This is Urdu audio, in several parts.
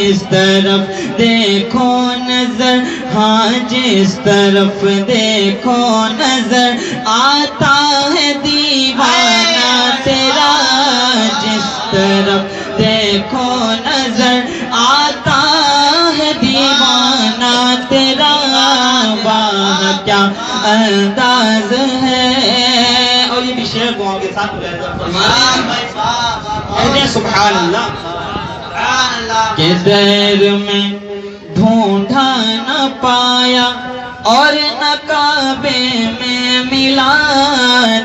جس طرف دیکھو نظر، ہاں جس طرف دیکھو نظر آتا ہے دیوانہ تیرا، جس طرف دیکھو نظر آتا ہے دیوانہ تیرا، واہ کیا انداز ہے۔ اور یہ بھی شعر دعاؤں کے ساتھ سبحان اللہ۔ کہ دیر میں ڈھونڈا نہ پایا اور نہ کعبے میں ملا،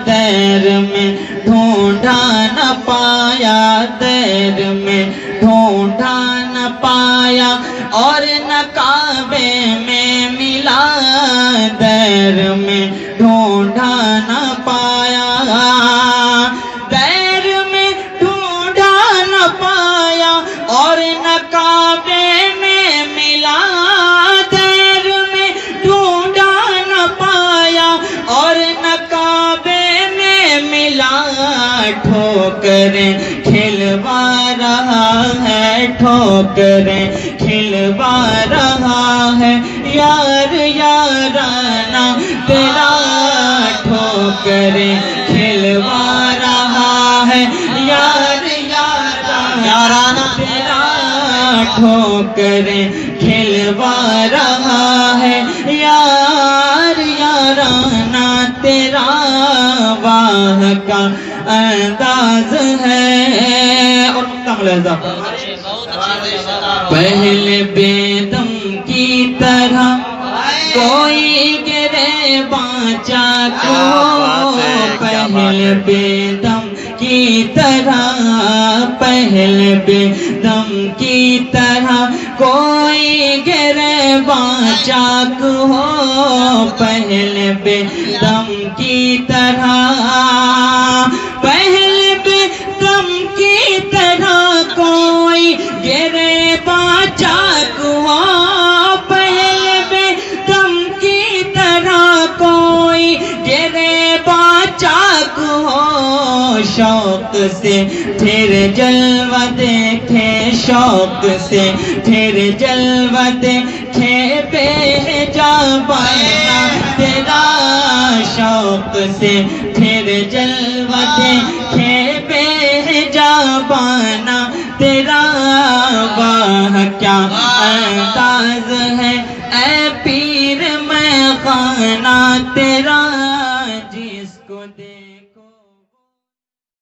دیر میں ڈھونڈا نہ پایا، دیر میں ڈھونڈا نہ پایا اور نہ کعبے میں ملا، دیر میں ڈھونڈا نہ پایا، دیر میں ڈھونڈا نہ پایا اور نہ کعبے میں ملا، دیر میں ڈھونڈا نہ پایا اور نہ کعبے میں ملا، ٹھوکریں کھلوا رہا ہے، ٹھوکریں کھلوا رہا ہے یار یارانہ تیرا، ٹھوکریں کھلوا رہا ہے یار یارانہ تیرا، ٹھوکریں کھلوا رہا ہے یار یارانہ تیرا، واہ کا انداز ہے۔ اور پہلے بے دم کی طرح کوئی گرے بانچا کو، پہلے بے دم کی طرح، پہلے بے دم کی طرح کوئی گرے بانچا کو، پہلے بے دم کی طرح، پہلے بے دم کی طرح کوئی گرے باچاک ہو، پہلے بے دم کی طرح کوئی گرے باچاک ہو، شوق سے پھر جلوہ دیکھے، شوق سے پھر جلوہ دیکھے بے حجابانہ تیرا، شوق سے پھر جلوہ دیکھے بے حجابانہ تیرا، واہ کیا انداز ہے اے پیر میں خانہ تیرا، جس کو دیکھو